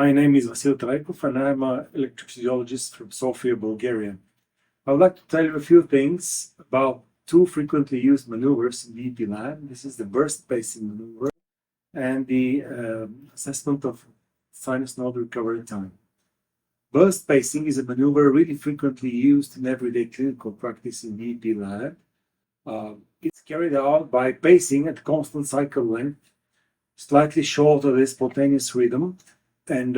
My name is Vasil Traikov and I'm an electrophysiologist from Sofia, Bulgaria. I would like to tell you a few things about two frequently used maneuvers in the EP lab. This is the burst pacing maneuver and the assessment of sinus node recovery time. Burst pacing is a maneuver really frequently used in everyday clinical practice in the EP lab. It's carried out by pacing at constant cycle length, slightly shorter than spontaneous rhythm, and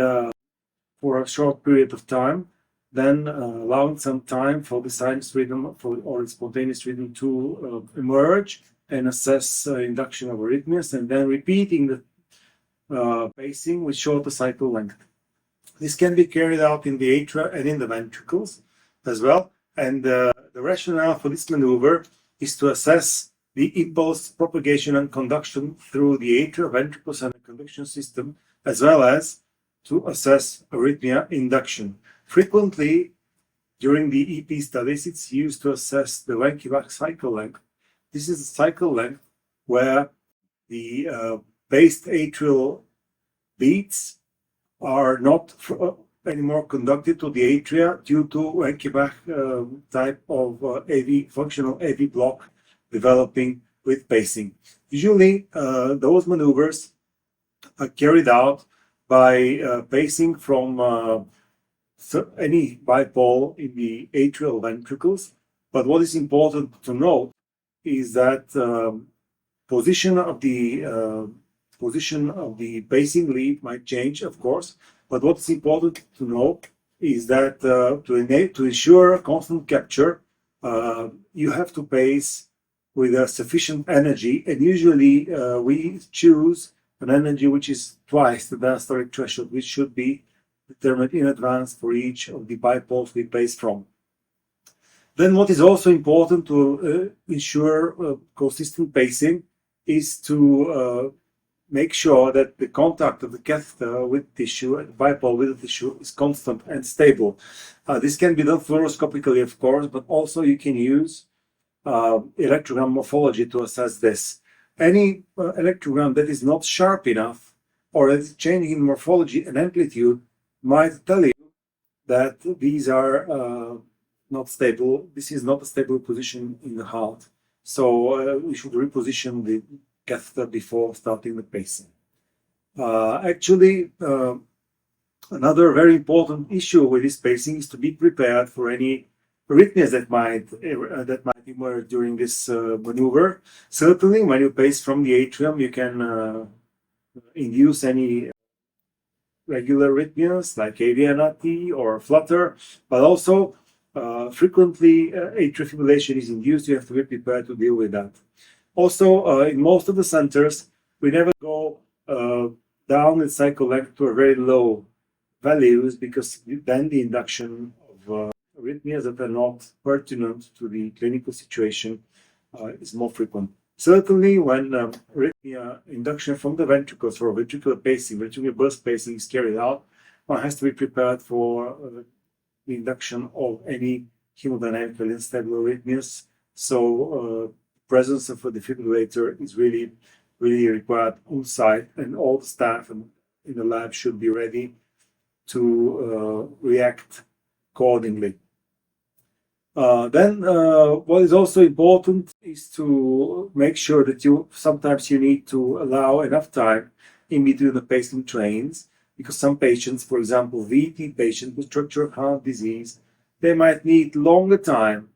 for a short period of time, then allowing some time for the sinus rhythm or spontaneous rhythm to emerge and assess induction of arrhythmias, and then repeating the pacing with shorter cycle length. This can be carried out in the atria and in the ventricles as well. And the rationale for this maneuver is to assess the impulse propagation and conduction through the atria, ventricles, and the conduction system, as well as to assess arrhythmia induction. Frequently, during the EP studies, it's used to assess the Wenckebach cycle length. This is the cycle length where the paced atrial beats are not anymore conducted to the atria due to Wenckebach type of AV, functional AV block developing with pacing. Usually, those maneuvers are carried out by pacing from any bipole in the atrial ventricles. But what is important to note is that position of the pacing lead might change, of course. But what's important to note is that to ensure constant capture, you have to pace with sufficient energy, and usually we choose an energy which is twice the diastolic threshold, which should be determined in advance for each of the bipoles we pace from. Then what is also important to ensure consistent pacing is to make sure that the contact of the catheter with tissue and bipole with the tissue is constant and stable. This can be done fluoroscopically, of course, but also you can use electrogram morphology to assess this. Any electrogram that is not sharp enough or that is changing in morphology and amplitude might tell you that these are not stable. This is not a stable position in the heart. So we should reposition the catheter before starting the pacing. Another very important issue with this pacing is to be prepared for any arrhythmias that might emerge during this maneuver. Certainly, when you pace from the atrium, you can induce any regular arrhythmias like AV or flutter, but also frequently atrial fibrillation is induced. You have to be prepared to deal with that. Also, in most of the centers, we never go down in cycle length to a very low values, because then the induction of arrhythmias that are not pertinent to the clinical situation is more frequent. Certainly, when arrhythmia induction from the ventricles for ventricular pacing, ventricular burst pacing is carried out, one has to be prepared for the induction of any hemodynamically unstable arrhythmias. So, presence of a defibrillator is really required on site, and all the staff in the lab should be ready to react accordingly. Then what is also important is to make sure that sometimes you need to allow enough time in between the pacing trains, because some patients, for example, VT patients with structural heart disease, they might need longer time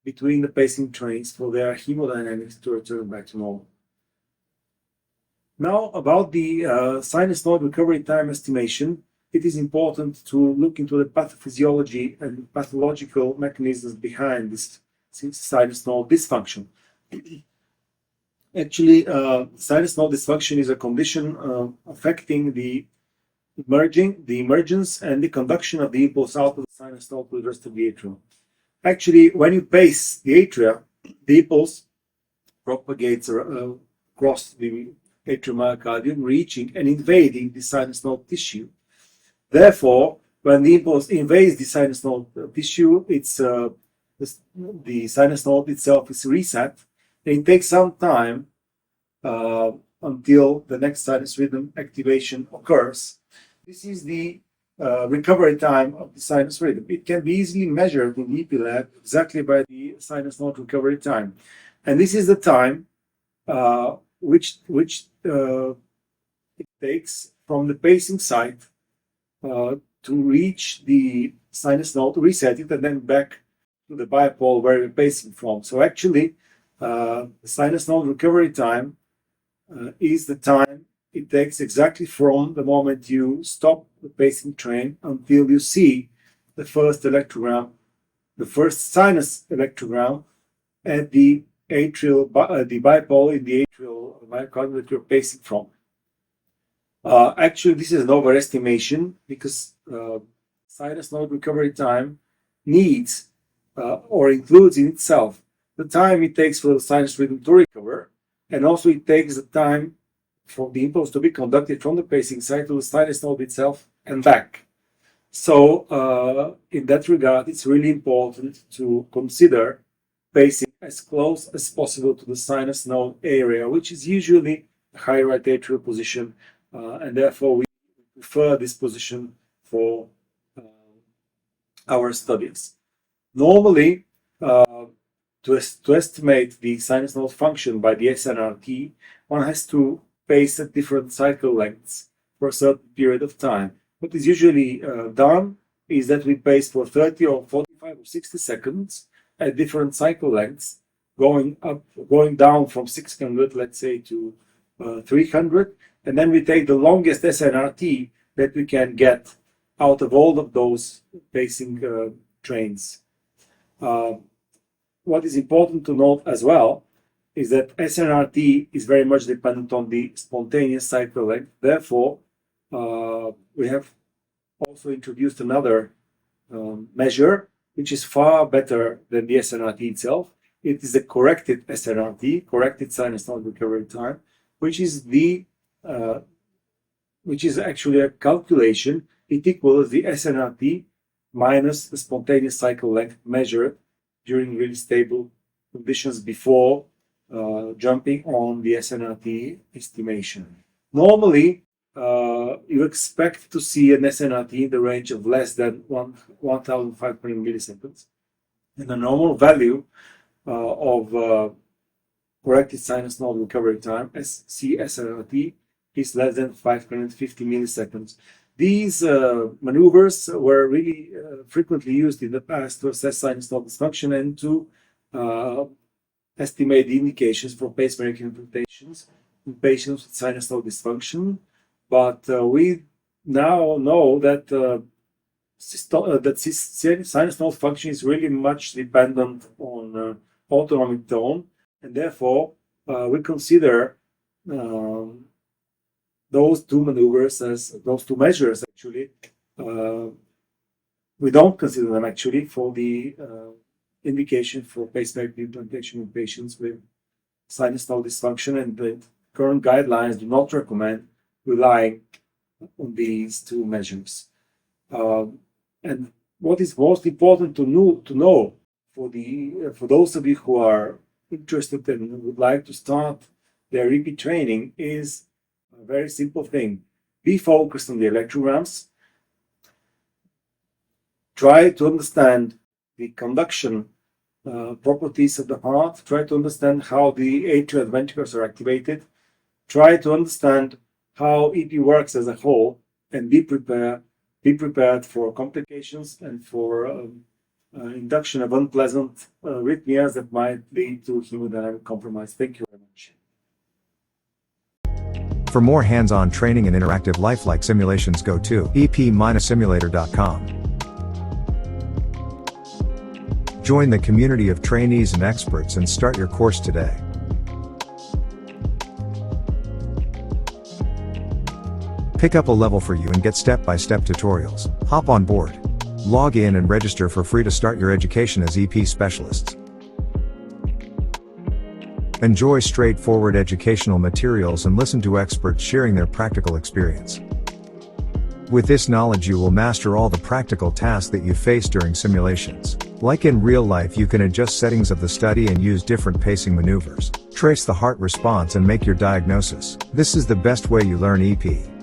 between the pacing trains for their hemodynamics to return back to normal. Now, about the sinus node recovery time estimation, it is important to look into the pathophysiology and pathological mechanisms behind this sinus node dysfunction. Actually, sinus node dysfunction is a condition affecting the emergence and the conduction of the impulse out of the sinus node to the rest of the atrium. Actually, when you pace the atria, the impulse propagates across the atrial myocardium, reaching and invading the sinus node tissue. Therefore, when the impulse invades the sinus node tissue, the sinus node itself is reset, and it takes some time until the next sinus rhythm activation occurs. This is the recovery time of the sinus rhythm. It can be easily measured in the EP lab exactly by the sinus node recovery time. And this is the time which it takes from the pacing site to reach the sinus node, reset it, and then back to the bipole where we're pacing from. So actually, the sinus node recovery time is the time it takes exactly from the moment you stop the pacing train until you see the first electrogram, the first sinus electrogram at the atrial, the bipole in the atrial myocardium that you're pacing from. Actually, this is an overestimation because sinus node recovery time needs or includes in itself the time it takes for the sinus rhythm to recover, and also it takes the time for the impulse to be conducted from the pacing site to the sinus node itself and back. So in that regard, it's really important to consider pacing as close as possible to the sinus node area, which is usually the high right atrial position, and therefore we prefer this position for our studies. Normally, to estimate the sinus node function by the SNRT, one has to pace at different cycle lengths for a certain period of time. What is usually done is that we pace for 30 or 45 or 60 seconds at different cycle lengths, going down from 600, let's say, to 300, and then we take the longest SNRT that we can get out of all of those pacing trains. What is important to note as well is that SNRT is very much dependent on the spontaneous cycle length. Therefore, we have also introduced another measure, which is far better than the SNRT itself. It is the corrected SNRT, corrected sinus node recovery time, which is actually a calculation. It equals the SNRT minus the spontaneous cycle length measured during really stable conditions before jumping on the SNRT estimation. Normally, you expect to see an SNRT in the range of less than 1,500 milliseconds. And the normal value of corrected sinus node recovery time, SNRT, is less than 550 milliseconds. These maneuvers were really frequently used in the past to assess sinus node dysfunction and to estimate the indications for pacemaker implantations in patients with sinus node dysfunction. But we now know that sinus node function is really much dependent on autonomic tone, and therefore we consider those two measures actually. We don't consider them actually for the indication for pacemaker implantation in patients with sinus node dysfunction, and the current guidelines do not recommend relying on these two measures. And what is most important to know for those of you who are interested and would like to start their EP training is a very simple thing. Be focused on the electrograms. Try to understand the conduction properties of the heart. Try to understand how the atrial ventricles are activated. Try to understand how EP works as a whole, and be prepared for complications and for induction of unpleasant arrhythmias that might lead to hemodynamic compromise. Thank you very much. For more hands-on training and interactive lifelike simulations, go to ep-simulator.com. Join the community of trainees and experts and start your course today. Pick up a level for you and get step-by-step tutorials. Hop on board. Log in and register for free to start your education as EP specialists. Enjoy straightforward educational materials and listen to experts sharing their practical experience. With this knowledge, you will master all the practical tasks that you face during simulations. Like in real life, you can adjust settings of the study and use different pacing maneuvers. Trace the heart response and make your diagnosis. This is the best way you learn EP.